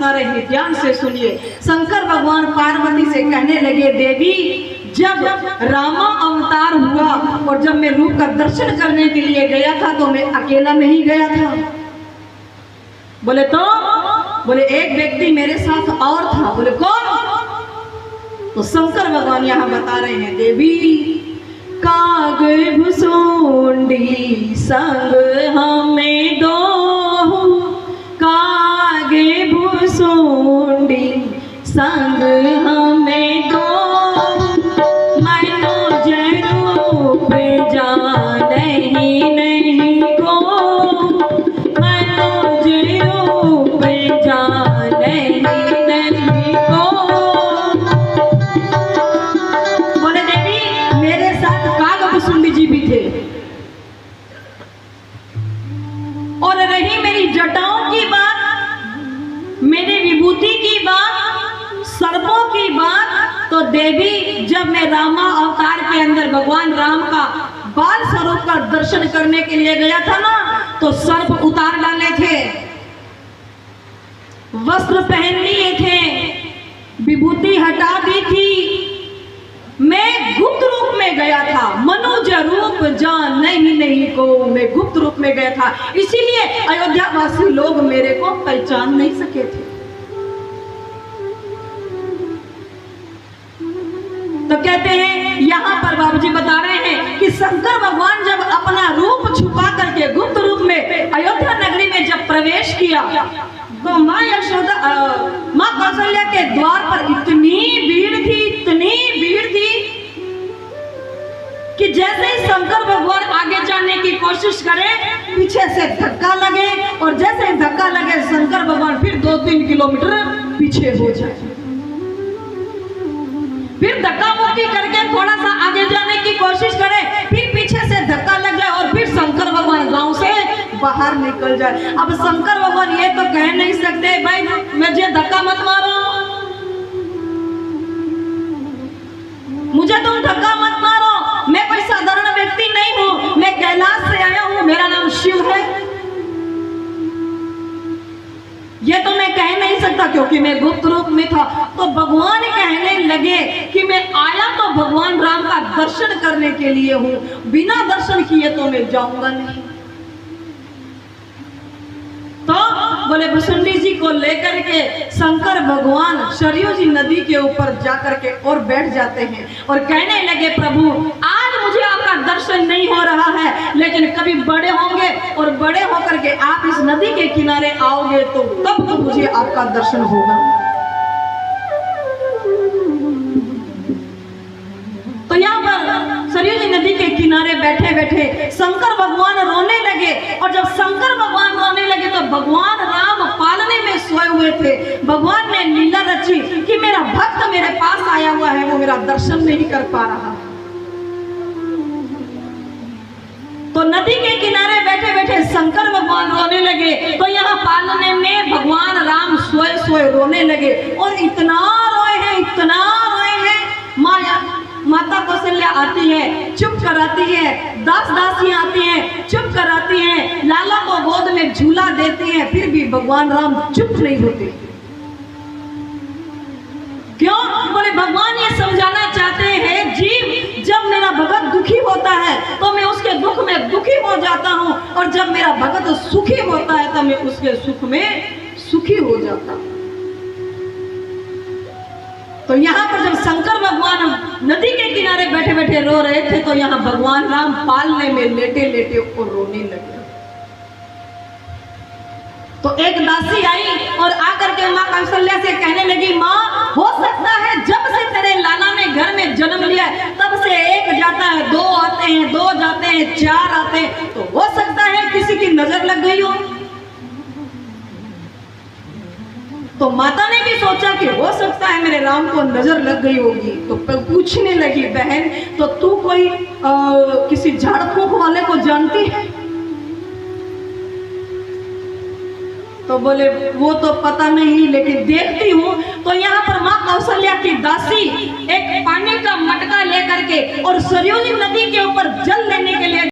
रहे, ध्यान से सुनिए। शंकर भगवान पार्वती से कहने लगे, देवी जब रामा अवतार हुआ और जब मैं रूप का दर्शन करने के लिए गया था तो मैं अकेला नहीं गया था। बोले तो बोले एक व्यक्ति मेरे साथ और था। बोले कौन? तो शंकर भगवान यहाँ बता रहे हैं, देवी काग भुसुंडी संग हमें दो, कागे भुसुंडी संग हमें दो, मनो जरूप जाने नहीं को, मनो जरूप जाने नहीं को। बोले देवी मेरे साथ काग भुसुंडी जी भी थे, और रही मेरी जटाओं की बात, मेरे विभूति की बात, सर्पों की बात, तो देवी जब मैं रामा अवतार के अंदर भगवान राम का बाल स्वरूप का दर्शन करने के लिए गया था ना, तो सर्प उतार डाले थे, वस्त्र पहन लिए थे, विभूति हटा दी थी, मैं गुप्त रूप में गया था, मनुज रूप जान नहीं को, मैं गुप्त रूप में गया था, इसीलिए अयोध्या वासी लोग मेरे को पहचान नहीं सके थे। तो कहते हैं यहाँ पर बाबूजी बता रहे हैं कि शंकर भगवान जब अपना रूप छुपा करके गुप्त रूप में अयोध्या नगरी में जब प्रवेश किया तो माँ यशोदा माँ कौशल्या के द्वार पर इतनी भीड़ थी कि जैसे ही शंकर भगवान आगे जाने की कोशिश करें पीछे से धक्का लगे, और जैसे ही धक्का लगे शंकर भगवान फिर 2-3 किलोमीटर पीछे हो जाए, फिर धक्का मुक्की करके थोड़ा सा आगे जाने की कोशिश करे, फिर पीछे से धक्का लग जाए और फिर शंकर भगवान गांव से बाहर निकल जाए। अब शंकर भगवान ये तो कह नहीं सकते भाई मुझे धक्का मत मारो, मुझे तुम धक्का मत मारो, मैं कोई साधारण व्यक्ति नहीं हूं, मैं कैलाश से आया हूं, मेरा नाम शिव है, ये तो मैं कह नहीं सकता क्योंकि मैं गुप्त रूप में था। तो भगवान कहने लगे कि मैं आया तो भगवान राम का दर्शन करने के लिए हूं, बिना दर्शन किए तो मैं जाऊंगा नहीं। तो बोले भुसुंडी जी को लेकर के शंकर भगवान सरयू जी नदी के ऊपर जाकर के और बैठ जाते हैं और कहने लगे, प्रभु आज मुझे आपका दर्शन नहीं हो रहा है, लेकिन कभी बड़े होंगे और बड़े होकर के आप इस नदी के किनारे आओगे तो तब तो मुझे आपका दर्शन होगा। तो यहाँ पर सरयू जी नदी के किनारे बैठे बैठे शंकर भगवान रोने लगे, और जब शंकर भगवान रोने लगे तो भगवान राम पालने में सोए हुए थे। भगवान ने लीला रची कि मेरा भक्त मेरे पास आया हुआ है, वो मेरा दर्शन नहीं कर पा रहा। तो नदी के किनारे बैठे बैठे शंकर भगवान रोने लगे, तो यहाँ पालने में भगवान राम सोए सोए रोने लगे, और इतना रोए हैं माता कौशल्या आती है, चुप कराती है, दास दासियां आती हैं, चुप कराती हैं, लाला को गोद में झूला देती हैं, फिर भी भगवान राम चुप नहीं होते। क्यों? बोले भगवान ये समझाना चाहते हैं, जीव जब मेरा भगत दुखी होता है तो मैं उसके दुख में दुखी हो जाता हूं, और जब मेरा भगत सुखी होता है तो मैं उसके सुख में सुखी हो जाता हूं। तो यहाँ पर जब शंकर भगवान नदी के किनारे बैठे बैठे रो रहे थे तो यहाँ भगवान राम पालने में लेटे लेटे और रोने लगे। तो एक दासी आई और आकर के माँ कौशल्या से कहने लगी, माँ हो सकता है जब से तेरे लाला ने घर में जन्म लिया है तब से एक जाता है, दो आते हैं, दो जाते हैं, 4 आते हैं, तो हो सकता है किसी की नजर लग गई हो। तो माता ने भी सोचा कि हो सकता है मेरे राम को नजर लग गई होगी, तो पूछने लगी, बहन तो तू कोई किसी झाड़ फूक वाले को जानती है? तो बोले वो तो पता नहीं, लेकिन देखती हूँ। तो यहाँ पर माँ कौशल्या की दासी एक पानी का मटका लेकर के और सरयू नदी के ऊपर जल लेने के लिए